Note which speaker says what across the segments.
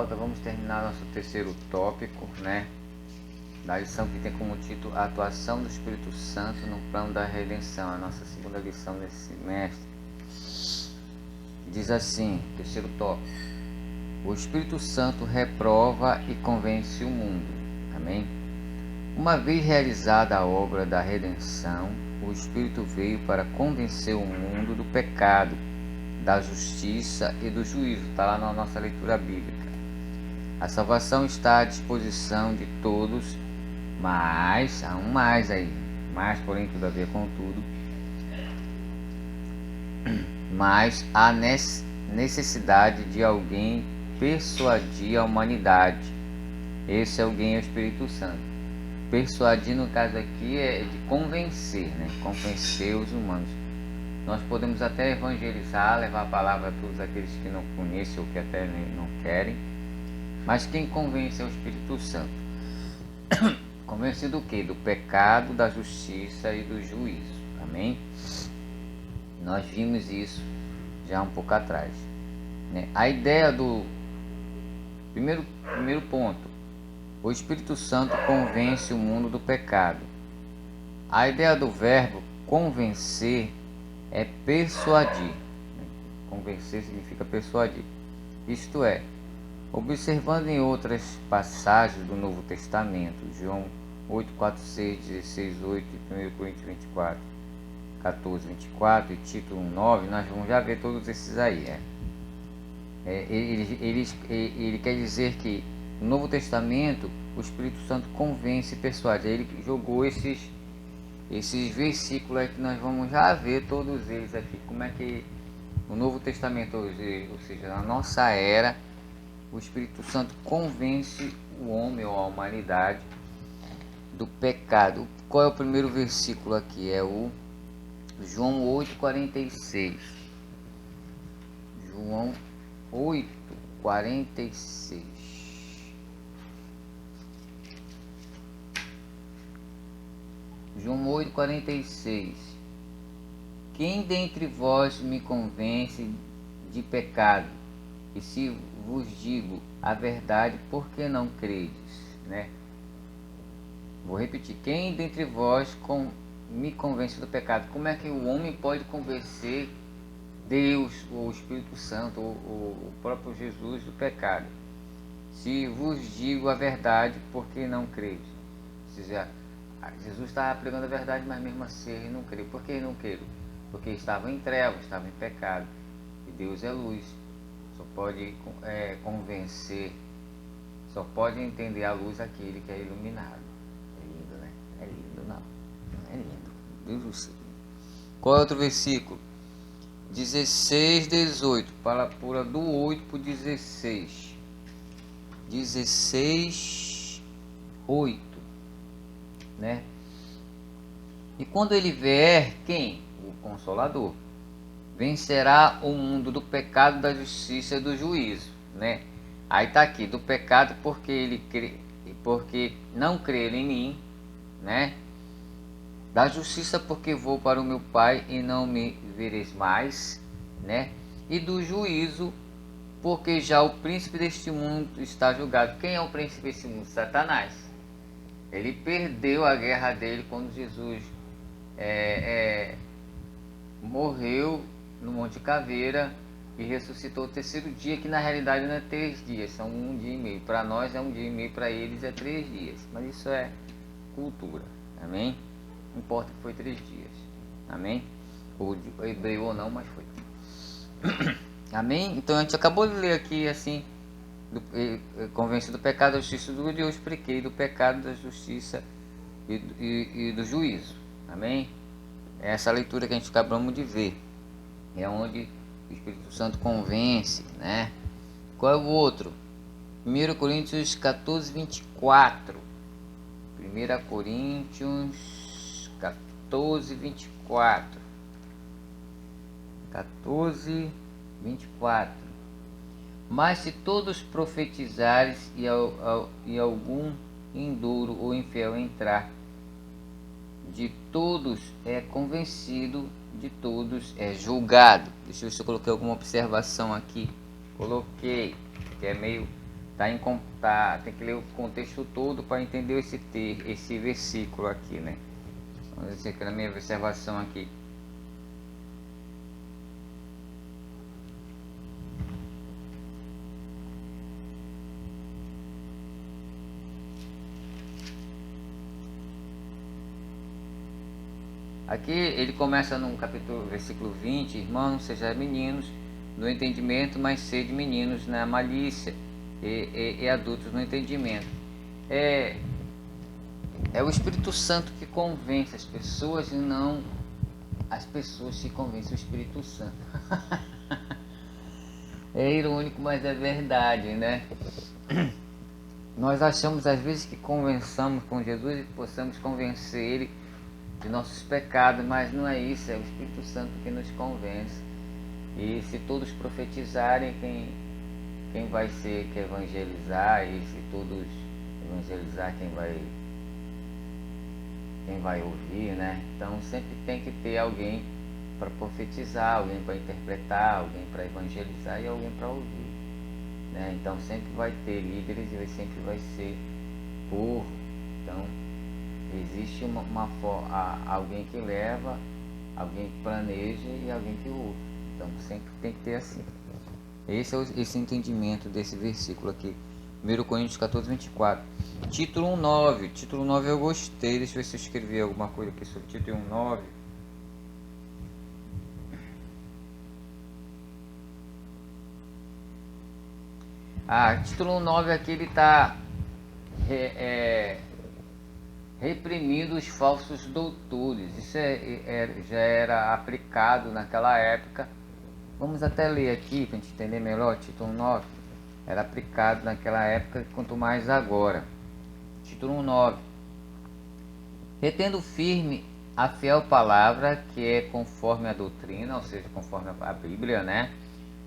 Speaker 1: volta. Vamos terminar nosso terceiro tópico, né? Da lição que tem como título a atuação do Espírito Santo no plano da redenção, a nossa segunda lição desse semestre. Diz assim, terceiro tópico: o Espírito Santo reprova e convence o mundo. Amém? Uma vez realizada a obra da redenção, o Espírito veio para convencer o mundo do pecado, da justiça e do juízo. Está lá na nossa leitura bíblica. A salvação está à disposição de todos, mas há um mais aí, mais porém todavia contudo, mas há necessidade de alguém persuadir a humanidade. Esse alguém é o Espírito Santo. Persuadir, no caso aqui, é de convencer, né? Convencer os humanos. Nós podemos até evangelizar, levar a palavra a todos aqueles que não conhecem ou que até não querem, mas quem convence é o Espírito Santo. Convence do quê? Do pecado, da justiça e do juízo. Amém? Nós vimos isso já um pouco atrás, né? A ideia do primeiro ponto: o Espírito Santo convence o mundo do pecado. A ideia do verbo convencer é persuadir. Convencer significa persuadir. Isto é, observando em outras passagens do Novo Testamento, João 8, 4, 6, 16, 8 e 1 Coríntios 24, 14, 24 e Tito 1, 9, nós vamos já ver todos esses aí. Ele quer dizer que no Novo Testamento o Espírito Santo convence e persuade. Ele jogou esses versículos aí que nós vamos já ver todos eles aqui. Como é que no Novo Testamento, ou seja, na nossa era, o Espírito Santo convence o homem ou a humanidade do pecado. Qual é o primeiro versículo aqui? É o João 8,46. João 8,46. João 8,46. Quem dentre vós me convence de pecado? E se vos digo a verdade, por que não credes? Né? Vou repetir: quem dentre vós me convence do pecado? Como é que o homem pode convencer Deus, o Espírito Santo, o próprio Jesus do pecado? Se vos digo a verdade, por que não credes? Ou seja, Jesus estava pregando a verdade, mas mesmo assim ele não creu. Por que ele não creu? Porque estava em trevas, estava em pecado. E Deus é luz. Só pode convencer, só pode entender a luz aquele que é iluminado. É lindo, né? É lindo, não. Não é lindo. Deus do céu. Qual é outro versículo? 16, 18. Pula do 8 para o 16. 16, 8. Né? E quando ele vier, quem? O Consolador. Vencerá o mundo do pecado, da justiça e do juízo, né? Aí tá aqui: do pecado porque não crer em mim, né? Da justiça porque vou para o meu Pai e não me vereis mais, né? E do juízo porque já o príncipe deste mundo está julgado. Quem é o príncipe deste mundo? Satanás. Ele perdeu a guerra dele quando Jesus morreu no Monte Caveira e ressuscitou o terceiro dia, que na realidade não é 3 dias, são 1 dia e meio. Para nós é 1 dia e meio, para eles é 3 dias. Mas isso é cultura, amém? Não importa que foi 3 dias, amém? Ou hebreu ou não, mas foi. Amém? Então a gente acabou de ler aqui assim: convence do pecado, da justiça e do juízo. Eu expliquei do pecado, da justiça e do juízo, amém? É essa leitura que a gente acabamos de ver. É onde o Espírito Santo convence, né? Qual é o outro? 1 Coríntios 14, 24. 1 Coríntios 14, 24. 14, 24. Mas se todos profetizares e algum induro ou infiel entrar, de todos é convencido, de todos é julgado. Deixa eu ver se eu coloquei alguma observação aqui. Coloquei, que é meio tem que ler o contexto todo para entender esse versículo aqui, né? Vamos dizer que na minha observação aqui. Aqui ele começa no capítulo, versículo 20: Irmãos, não sejais meninos no entendimento, mas sede meninos na malícia, e adultos no entendimento. É o Espírito Santo que convence as pessoas, e não as pessoas que convencem o Espírito Santo. É irônico, mas é verdade, né? Nós achamos às vezes que convençamos com Jesus e possamos convencer Ele de nossos pecados, mas não é isso, é o Espírito Santo que nos convence. E se todos profetizarem, quem vai ser que evangelizar? E se todos evangelizar, quem vai ouvir, né? Então sempre tem que ter alguém para profetizar, alguém para interpretar, alguém para evangelizar e alguém para ouvir, né? Então sempre vai ter líderes e sempre vai ser povo. Então existe alguém que leva, alguém que planeja e alguém que ouve. Então sempre tem que ter assim. Esse é esse entendimento desse versículo aqui, 1 Coríntios 14, 24. Título 1:9. Título 9 eu gostei. Deixa eu ver se eu escrevi alguma coisa aqui sobre título 1:9. Título 1:9 aqui ele está reprimindo os falsos doutores. Isso já era aplicado naquela época. Vamos até ler aqui para a gente entender melhor. Título 9 era aplicado naquela época, quanto mais agora. Título 1:9. Retendo firme a fiel palavra, que é conforme a doutrina, ou seja, conforme a Bíblia, né?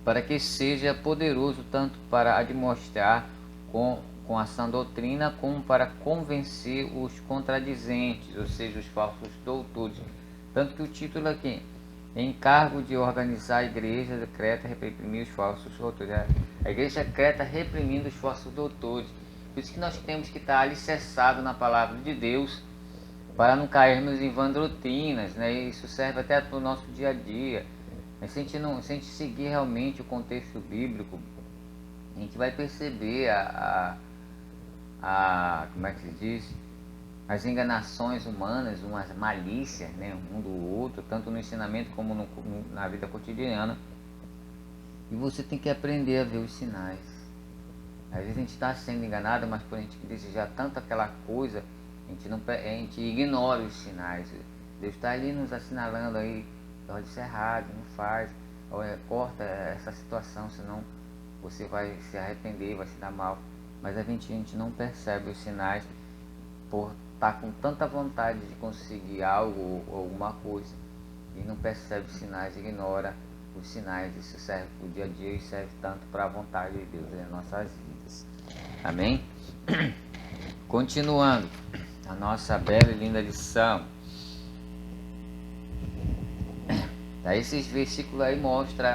Speaker 1: Para que seja poderoso tanto para admoestar com a sã doutrina, como para convencer os contradizentes, ou seja, os falsos doutores. Tanto que o título aqui: encargo de organizar a igreja de Creta, reprimir os falsos doutores. A igreja de Creta reprimindo os falsos doutores. Por isso que nós temos que estar alicerçados na palavra de Deus, para não cairmos em vã doutrinas, né? Isso serve até para o nosso dia a dia. Mas se a gente seguir realmente o contexto bíblico, a gente vai perceber como é que se diz? As enganações humanas, umas malícias, né? Um do outro, tanto no ensinamento como na vida cotidiana. E você tem que aprender a ver os sinais. Às vezes a gente está sendo enganado, mas por a gente desejar tanto aquela coisa, a gente ignora os sinais. Deus está ali nos assinalando aí: olha, isso é errado, não faz, olha, corta essa situação, senão você vai se arrepender, vai se dar mal. Mas a gente não percebe os sinais por estar com tanta vontade de conseguir algo ou alguma coisa, e não percebe os sinais, ignora os sinais. Isso serve para o dia a dia e serve tanto para a vontade de Deus em nossas vidas. Amém? Continuando a nossa bela e linda lição. Esses versículos aí mostram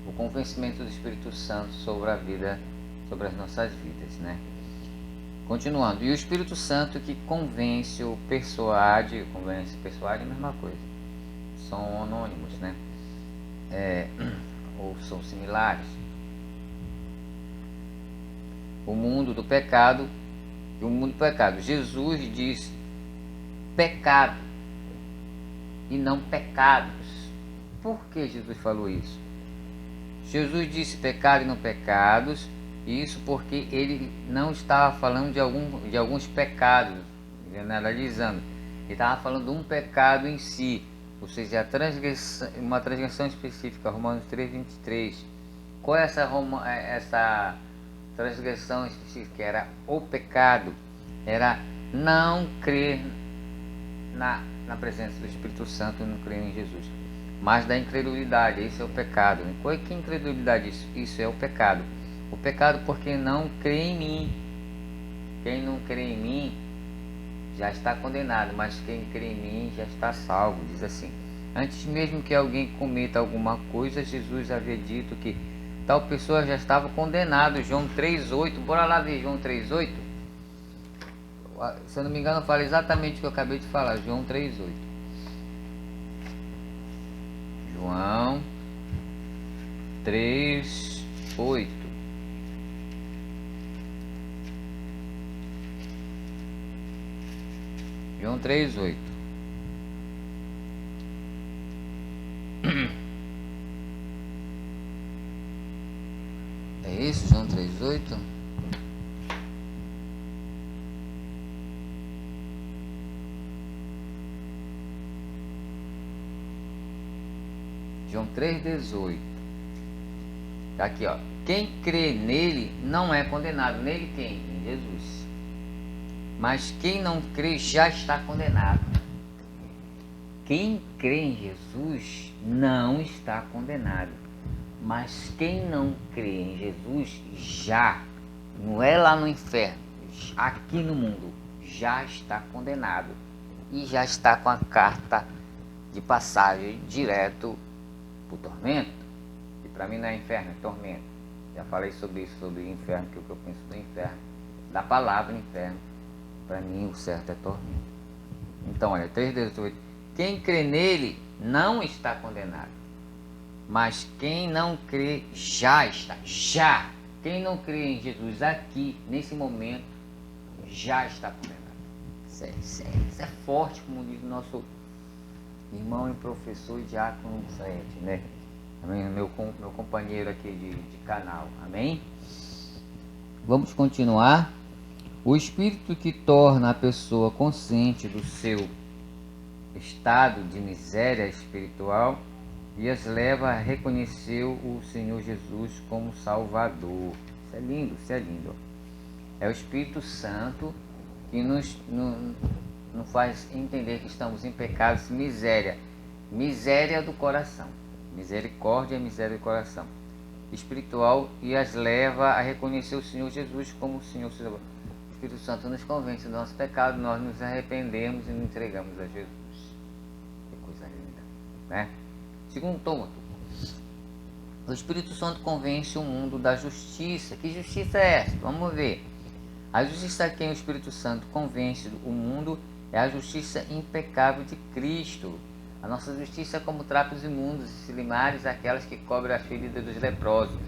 Speaker 1: o convencimento do Espírito Santo sobre a vida, sobre as nossas vidas, né? Continuando, e o Espírito Santo que convence ou persuade é a mesma coisa, são anônimos, né? Ou são similares. O mundo do pecado e o mundo do pecado. Jesus disse pecado e não pecados. Por que Jesus falou isso? Jesus disse pecado e não pecados, isso porque ele não estava falando de alguns pecados, generalizando. Ele estava falando de um pecado em si, ou seja, uma transgressão específica, Romanos 3:23. Qual é essa transgressão específica? Era o pecado, era não crer na presença do Espírito Santo e não crer em Jesus, mas da incredulidade. Esse é o pecado. Qual é que incredulidade? Isso é o pecado. O pecado porque não crê em mim. Quem não crê em mim já está condenado, mas quem crê em mim já está salvo. Diz assim: antes mesmo que alguém cometa alguma coisa, Jesus havia dito que tal pessoa já estava condenado. João 3,8. Bora lá ver João 3,8. Se eu não me engano, fala exatamente o que eu acabei de falar. João 3,8. João 3,8. João 3,8. É isso, João 3,8? João 3,18. Tá aqui, ó. Quem crê nele não é condenado. Nele quem? Em Jesus. Mas quem não crê já está condenado. Quem crê em Jesus não está condenado. Mas quem não crê em Jesus já, não é lá no inferno, aqui no mundo, já está condenado. E já está com a carta de passagem direto para o tormento. E para mim não é inferno, é tormento. Já falei sobre isso, sobre o inferno, que é o que eu penso do inferno. Da palavra inferno, para mim o certo é tormento. Então, olha, 3,18. Quem crê nele não está condenado. Mas quem não crê já está. Já. Quem não crê em Jesus aqui, nesse momento, já está condenado. Isso é forte, como diz o nosso irmão e professor e diácono Fred, né? Meu companheiro aqui de canal. Amém? Vamos continuar. O espírito que torna a pessoa consciente do seu estado de miséria espiritual e as leva a reconhecer o Senhor Jesus como Salvador. Isso é lindo, isso é lindo. É o Espírito Santo que nos faz entender que estamos em pecados, miséria do coração. Misericórdia é miséria do coração espiritual e as leva a reconhecer o Senhor Jesus como o Senhor Salvador. O Espírito Santo nos convence do nosso pecado, nós nos arrependemos e nos entregamos a Jesus. Que coisa linda, né? Segundo Tômato, o Espírito Santo convence o mundo da justiça. Que justiça é essa? Vamos ver. A justiça a quem o Espírito Santo convence o mundo é a justiça impecável de Cristo. A nossa justiça é como trapos imundos e silimares, aquelas que cobrem as feridas dos leprosos.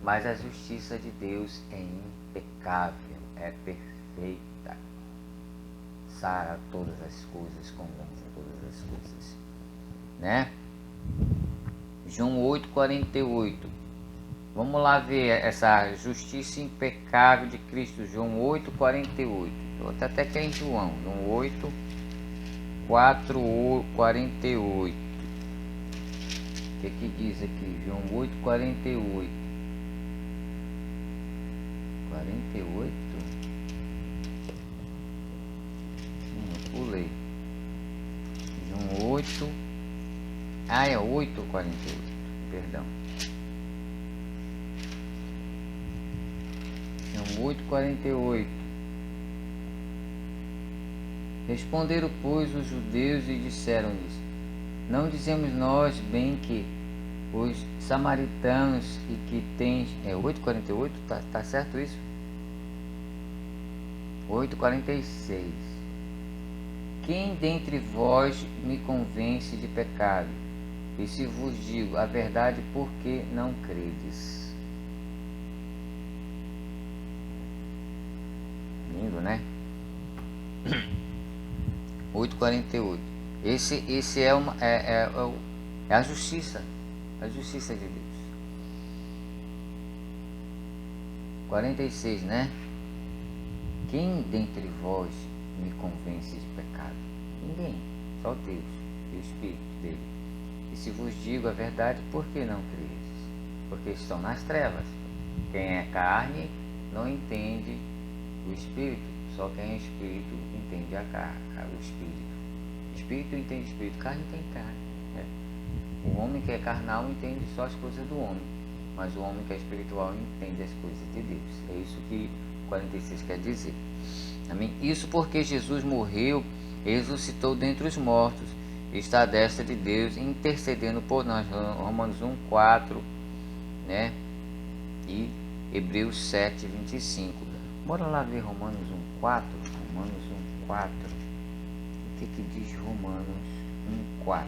Speaker 1: Mas a justiça de Deus é impecável, é perfeita. Sara todas as coisas, convence todas as coisas, né? João 8,48. Vamos lá ver essa justiça impecável de Cristo. João 8,48. Estou até aqui em João 8, 48. O que diz aqui? João 8,48. 48? Eu pulei. João 8. É 8,48. Perdão. João 8,48. Responderam, pois, os judeus e disseram-lhes: não dizemos nós bem que os samaritanos e que tens... 8,48? Tá certo isso? 8,46. Quem dentre vós me convence de pecado? E se vos digo a verdade, por que não credes? Lindo, né? 8,48. Esse é a justiça. A justiça de Deus. 46, né? Quem dentre vós me convence de pecado? Ninguém. Só Deus e o Espírito dele. E se vos digo a verdade, por que não credes? Porque estão nas trevas. Quem é carne não entende o Espírito. Só quem é Espírito entende a carne, o Espírito. Espírito entende Espírito, carne tem carne. Né? O homem que é carnal entende só as coisas do homem, mas o homem que é espiritual entende as coisas de Deus. É isso que 46 quer dizer. Amém? Isso porque Jesus morreu e ressuscitou dentre os mortos, e está à destra de Deus intercedendo por nós. Romanos 1,4, né? e Hebreus 7, 25. Bora lá ver Romanos 1,4. Romanos 1,4. O que diz Romanos 1,4?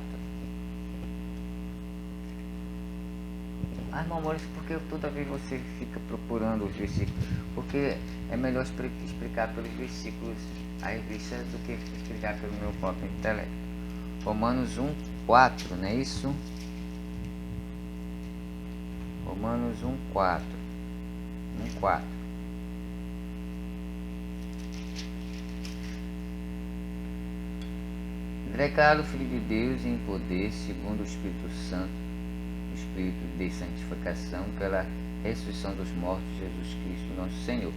Speaker 1: Irmão Maurício, porque toda vez você fica procurando os versículos? Porque é melhor explicar pelos versículos à revista do que explicar pelo meu próprio intelecto. Romanos 1,4, não é isso? Romanos 1,4. 1,4. Declaro Filho de Deus em poder, segundo o Espírito Santo, o Espírito de santificação, pela ressurreição dos mortos, Jesus Cristo, nosso Senhor.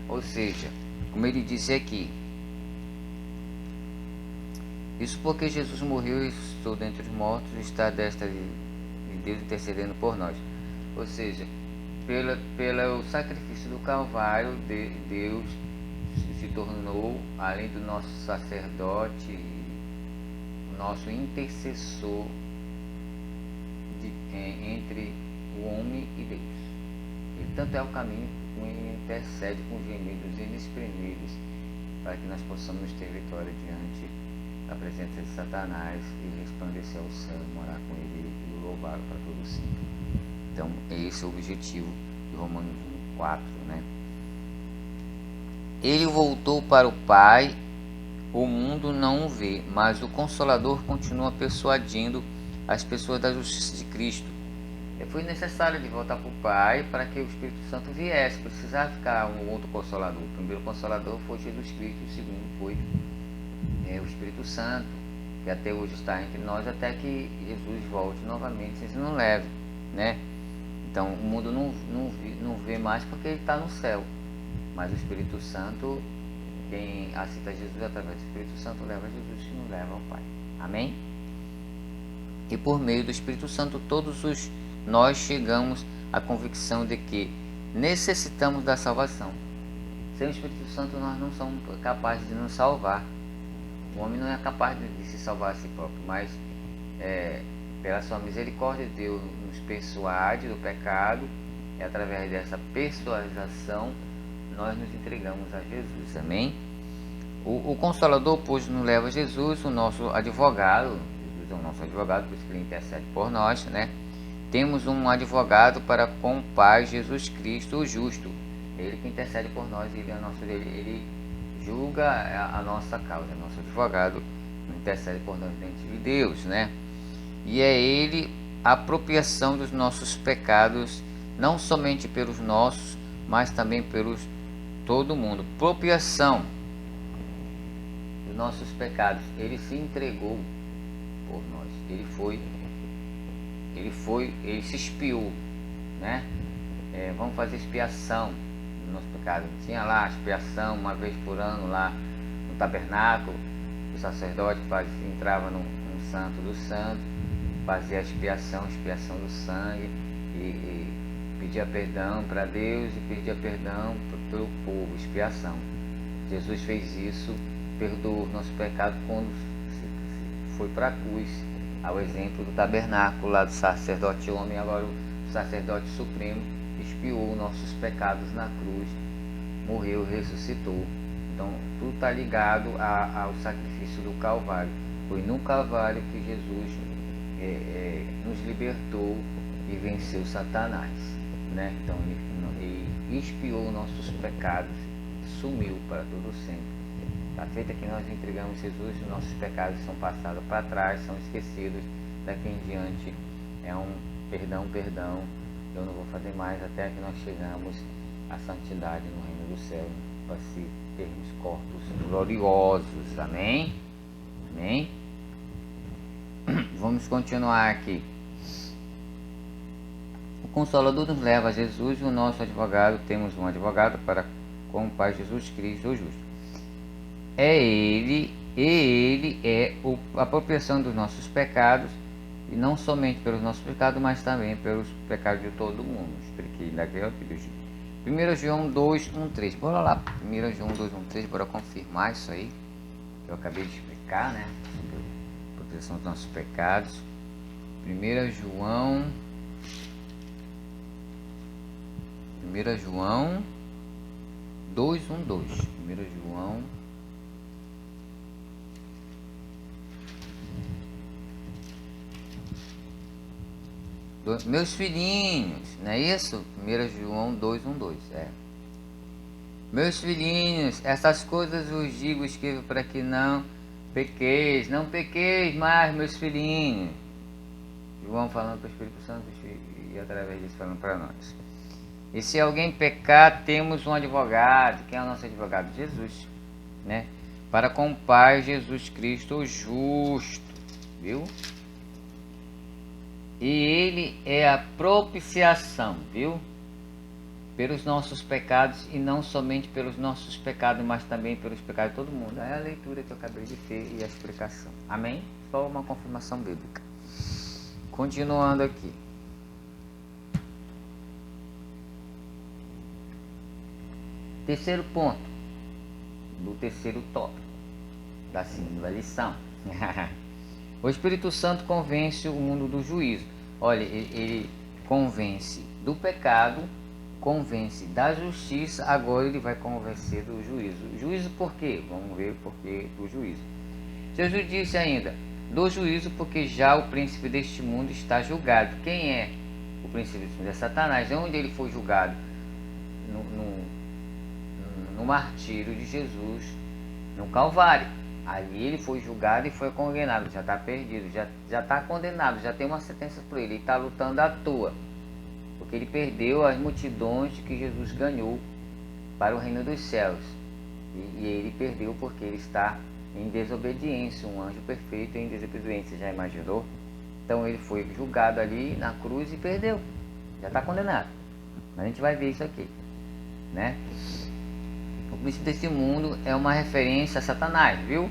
Speaker 1: Ou seja, como ele disse aqui, isso porque Jesus morreu e ressuscitou dentre os mortos, está à destra de Deus intercedendo por nós. Ou seja, pelo sacrifício do Calvário, Deus se tornou, além do nosso sacerdote, nosso intercessor entre o homem e Deus. Ele tanto é o caminho como ele intercede com gemidos inexprimíveis para que nós possamos ter vitória diante da presença de Satanás e resplandecer ao céu, morar com ele e louvá-lo para todo sempre. Então, esse é o objetivo de Romanos 1,4, né? Ele voltou para o Pai. O mundo não o vê, mas o Consolador continua persuadindo as pessoas da justiça de Cristo. Foi necessário ele voltar para o Pai para que o Espírito Santo viesse. Precisava ficar um outro Consolador. O primeiro Consolador foi Jesus Cristo, o segundo foi o Espírito Santo, que até hoje está entre nós, até que Jesus volte novamente, se não leve, né? Então o mundo não vê mais porque ele está no céu, mas o Espírito Santo, quem aceita Jesus através do Espírito Santo leva Jesus e não leva ao Pai. Amém? E por meio do Espírito Santo nós chegamos à convicção de que necessitamos da salvação. Sem o Espírito Santo nós não somos capazes de nos salvar. O homem não é capaz de se salvar a si próprio, mas pela sua misericórdia Deus nos persuade do pecado e através dessa persuasão nós nos entregamos a Jesus. Amém? O Consolador, pois, nos leva a Jesus, o nosso advogado. Jesus é o nosso advogado, por isso que ele intercede por nós, né? Temos um advogado para com o Pai, Jesus Cristo, o justo. Ele que intercede por nós, ele julga a nossa causa, nosso advogado intercede por nós diante de Deus, né? E é ele a apropriação dos nossos pecados, não somente pelos nossos, mas também pelos todo mundo. Apropriação dos nossos pecados. Ele se entregou por nós. Ele se expiou, né? Vamos fazer expiação do nosso pecado. Tinha lá a expiação uma vez por ano lá no tabernáculo. O sacerdote entrava no santo do santo, fazia a expiação do sangue e pedia perdão para Deus e pedia perdão pelo povo, expiação. Jesus fez isso, perdoou o nosso pecado quando foi para a cruz, ao exemplo do tabernáculo lá do sacerdote homem. Agora o sacerdote supremo expiou nossos pecados na cruz, morreu e ressuscitou. Então tudo está ligado ao sacrifício do Calvário. Foi no Calvário que Jesus nos libertou e venceu Satanás, né? Então ele expiou nossos pecados, sumiu para todo sempre. A feita que nós entregamos Jesus, os nossos pecados são passados para trás, são esquecidos. Daqui em diante é um perdão, eu não vou fazer mais até que nós chegamos à santidade no reino do céu, para se termos corpos gloriosos. Amém? Amém? Vamos continuar aqui. O Consolador nos leva a Jesus, o nosso advogado. Temos um advogado para com o Pai, Jesus Cristo, o justo. Ele é a apropriação dos nossos pecados, e não somente pelos nossos pecados, mas também pelos pecados de todo mundo. Expliquei daqui ao vídeo. 1 João 2, 1, 3. Bora lá. 1 João 2, 1, 3. Bora confirmar isso aí que eu acabei de explicar, né? Sobre a proteção dos nossos pecados. 1 João 1 João 2:1-2. 1 João meus filhinhos, não é isso? 1 João 2:1-2, Meus filhinhos, essas coisas vos digo, escrevo para que não pequeis mais, meus filhinhos. João falando para o Espírito Santo e através disso falando para nós. E se alguém pecar, temos um advogado. Quem é o nosso advogado? Jesus, né? Para com o Pai, Jesus Cristo, o justo, viu? E ele é a propiciação, viu? Pelos nossos pecados, e não somente pelos nossos pecados, mas também pelos pecados de todo mundo. É a leitura que eu acabei de ter e a explicação. Amém? Só uma confirmação bíblica. Continuando aqui. Terceiro ponto do terceiro tópico da segunda lição. O Espírito Santo convence o mundo do juízo. Olha, ele convence do pecado, convence da justiça, agora ele vai convencer do juízo. Juízo por quê? Vamos ver por que do juízo. Jesus disse ainda, do juízo porque já o príncipe deste mundo está julgado. Quem é o príncipe deste mundo? É Satanás. Onde ele foi julgado? No martírio de Jesus, no Calvário. Ali ele foi julgado e foi condenado, já está perdido, já está condenado, já tem uma sentença por ele está lutando à toa, porque ele perdeu as multidões que Jesus ganhou para o reino dos céus, e ele perdeu porque ele está em desobediência, um anjo perfeito em desobediência, já imaginou? Então ele foi julgado ali na cruz e perdeu, já está condenado, mas a gente vai ver isso aqui, né? O príncipe desse mundo é uma referência a Satanás, viu?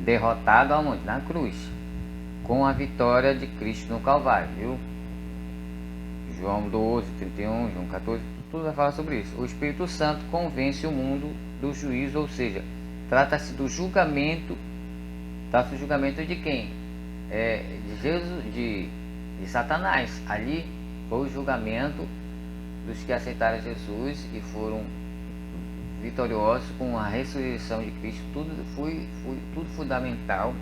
Speaker 1: Derrotado aonde? Na cruz. Com a vitória de Cristo no Calvário, viu? João 12:31, João 14, tudo vai falar sobre isso. O Espírito Santo convence o mundo do juízo, ou seja, trata-se do julgamento. Trata-se do julgamento de quem? De Jesus, de Satanás. Ali foi o julgamento dos que aceitaram Jesus e foram vitoriosos com a ressurreição de Cristo. Tudo fundamental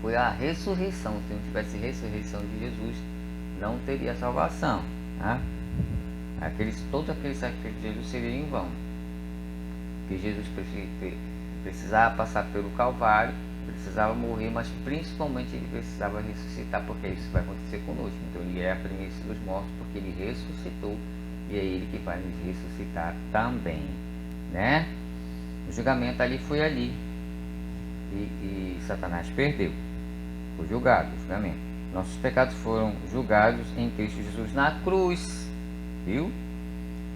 Speaker 1: foi a ressurreição. Se não tivesse ressurreição de Jesus, não teria salvação, tá? Todos aqueles sacrifícios de Jesus seriam em vão, porque Jesus precisava passar pelo Calvário, precisava morrer, mas principalmente ele precisava ressuscitar, porque isso vai acontecer conosco. Então ele é a primícia dos mortos, porque ele ressuscitou, e é ele que vai nos ressuscitar também, né? O julgamento ali foi ali, e Satanás perdeu, foi julgado, o julgamento. Nossos pecados foram julgados em Cristo Jesus na cruz, viu?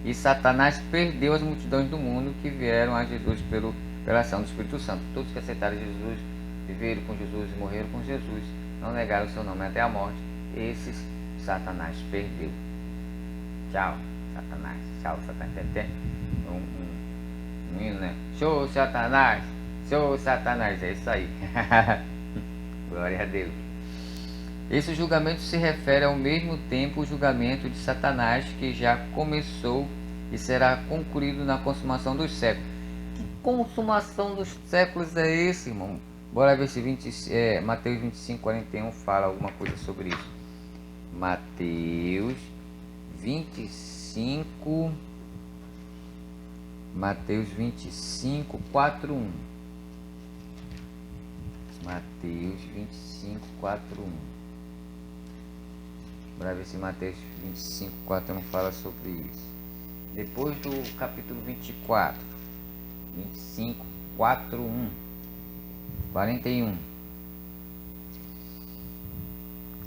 Speaker 1: E Satanás perdeu as multidões do mundo que vieram a Jesus pela ação do Espírito Santo. Todos que aceitaram Jesus, viveram com Jesus e morreram com Jesus, não negaram o seu nome até a morte, esses Satanás perdeu. Tchau, Satanás. Tchau, Satanás. Tem um hino, né? Show, Satanás. Show, Satanás. É isso aí. Glória a Deus. Esse julgamento se refere ao mesmo tempo o julgamento de Satanás, que já começou e será concluído na consumação dos séculos. Que consumação dos séculos é esse, irmão? Bora ver se Mateus 25:41 fala alguma coisa sobre isso. Mateus 25, 4:1. Mateus 25:4:1. Para ver se Mateus 25:4 fala sobre isso. Depois do capítulo 24, 25:4:1, 41.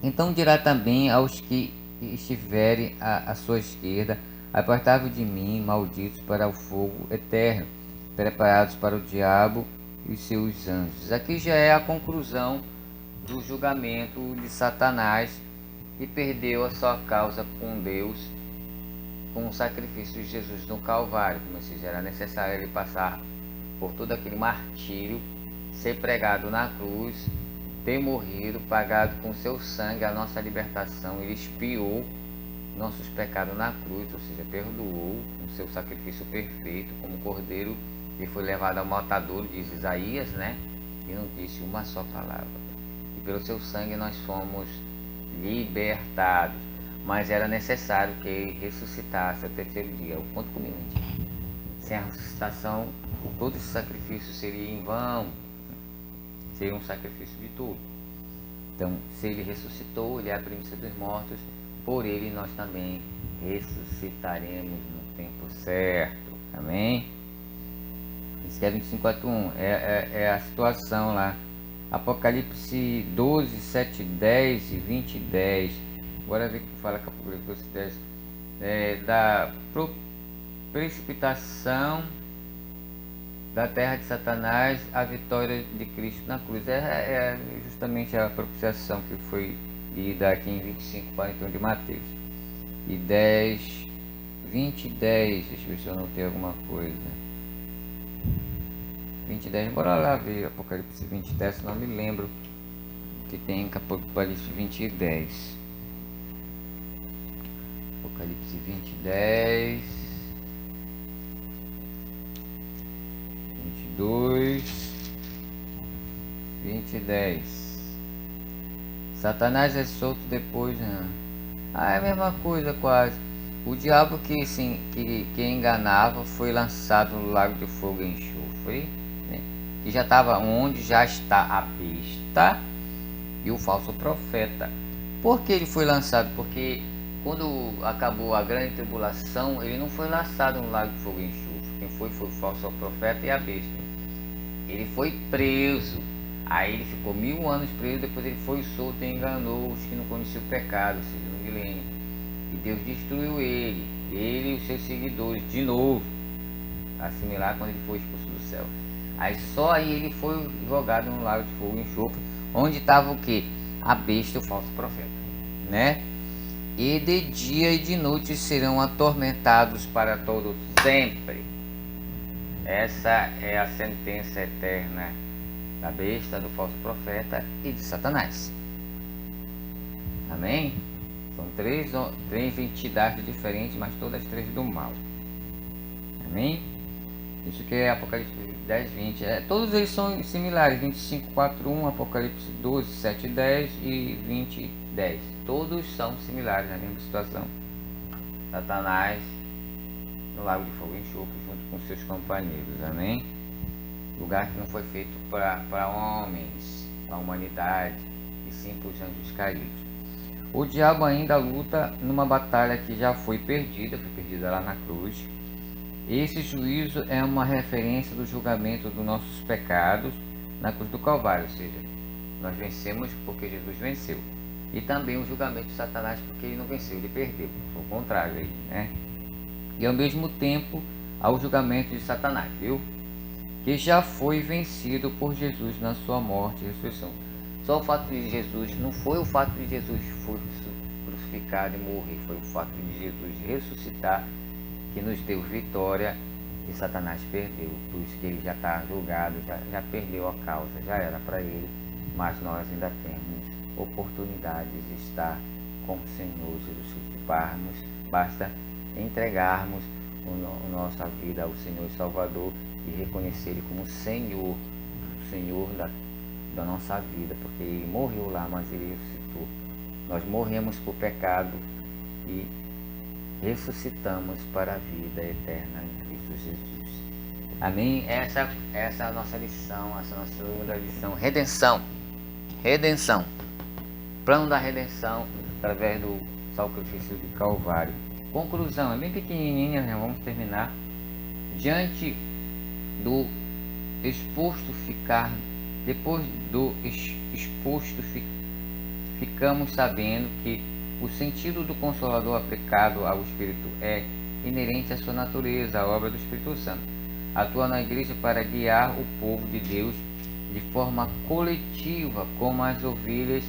Speaker 1: Então dirá também aos que estiverem à sua esquerda: apartai-vos de mim, malditos, para o fogo eterno, preparados para o diabo e os seus anjos. Aqui já é a conclusão do julgamento de Satanás, que perdeu a sua causa com Deus com o sacrifício de Jesus no Calvário. Como se já era necessário ele passar por todo aquele martírio, ser pregado na cruz, ter morrido, pagado com seu sangue a nossa libertação. Ele expiou nossos pecados na cruz, ou seja, perdoou com seu sacrifício perfeito, como cordeiro que foi levado ao matadouro, diz Isaías, né? E não disse uma só palavra. E pelo seu sangue nós fomos libertados. Mas era necessário que ele ressuscitasse ao terceiro dia. Conta comigo, gente. Sem a ressuscitação, todo esse sacrifício seria em vão. Seria um sacrifício de tudo. Então, se ele ressuscitou, ele é a primícia dos mortos, por ele nós também ressuscitaremos no tempo certo. Amém? Isso que é 25:4:1. É a situação lá. Apocalipse 12, 7, 10 e 20 e 10. Bora ver o que fala Apocalipse 10. Da precipitação da terra de Satanás, a vitória de Cristo na cruz. É justamente a propiciação que foi lida aqui em 25:41 de Mateus. E 10, 20 e 10, deixa eu ver se eu anotei alguma coisa. 20 e 10, bora lá ver Apocalipse 20 e 10, não me lembro o que tem em Apocalipse 20 e 10. Apocalipse 20 e 10, 22, 20 e 10. Satanás é solto depois, né? É a mesma coisa quase. O diabo que enganava foi lançado no lago de fogo e enxofre, né? Que já estava onde já está a besta e o falso profeta. Por que ele foi lançado? Porque quando acabou a grande tribulação, ele não foi lançado no lago de fogo e enxofre. Quem foi o falso profeta e a besta. Ele foi preso. Aí ele ficou 1000 anos preso, depois ele foi solto e enganou os que não conheciam o pecado, ou seja, no milênio. E Deus destruiu ele e os seus seguidores, de novo, assimilar quando ele foi expulso do céu. Aí só aí ele foi jogado no lago de fogo e enxofre, onde estava o que? A besta, o falso profeta, né? E de dia e de noite serão atormentados para todo sempre. Essa é a sentença eterna da besta, do falso profeta e de Satanás. Amém? São três entidades diferentes, mas todas três do mal. Amém? Isso que é Apocalipse 10, 20. Todos eles são similares. 25:4:1, Apocalipse 12, 7, 10 e 20, 10. Todos são similares na mesma situação. Satanás no lago de fogo e enxofre junto com seus companheiros. Amém? Lugar que não foi feito para homens, para a humanidade, e sim para os anjos caídos. O diabo ainda luta numa batalha que já foi perdida lá na cruz. Esse juízo é uma referência do julgamento dos nossos pecados na cruz do Calvário, ou seja, nós vencemos porque Jesus venceu. E também o julgamento de Satanás porque ele não venceu, ele perdeu, o contrário, né? E ao mesmo tempo ao julgamento de Satanás, viu? Que já foi vencido por Jesus na sua morte e ressurreição. Só o fato de Jesus, não foi o fato de Jesus foi crucificado e morrer, foi o fato de Jesus ressuscitar que nos deu vitória e Satanás perdeu. Por isso que ele já está julgado, já perdeu a causa, já era para ele, mas nós ainda temos oportunidade de estar com o Senhor Jesus Cristo. Basta entregarmos nossa vida ao Senhor e Salvador e reconhecer Ele como Senhor, Senhor da nossa vida, porque Ele morreu lá, mas Ele ressuscitou. Nós morremos por pecado e ressuscitamos para a vida eterna em Cristo Jesus. Amém? Essa é a nossa lição, essa é a nossa segunda lição. Redenção. Plano da redenção através do sacrifício de Calvário. Conclusão, é bem pequenininha, né? Vamos terminar. Diante do exposto ficar, depois do exposto ficamos sabendo que o sentido do Consolador aplicado ao Espírito é inerente à sua natureza, a obra do Espírito Santo. Atua na igreja para guiar o povo de Deus de forma coletiva, como as ovelhas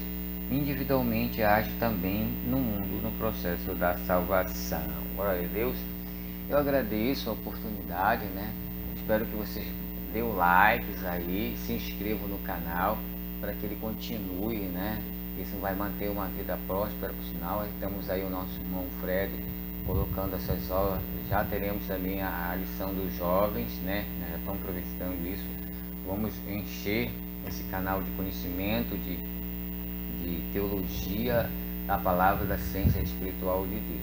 Speaker 1: individualmente age também no mundo, no processo da salvação. Glória a Deus. Eu agradeço a oportunidade, né? Espero que vocês dêem likes aí, se inscrevam no canal para que ele continue, né? Isso vai manter uma vida próspera, por sinal. Temos aí o nosso irmão Fred colocando essas aulas. Já teremos também a lição dos jovens, né? Já estamos aproveitando isso. Vamos encher esse canal de conhecimento, de teologia, da palavra, da ciência espiritual de Deus.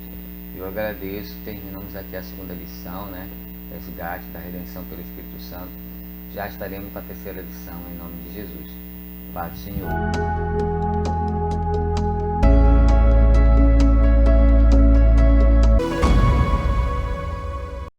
Speaker 1: Eu agradeço. Terminamos aqui a segunda lição, né? Resgate da redenção pelo Espírito Santo. Já estaremos com a terceira lição, em nome de Jesus. Paz do Senhor.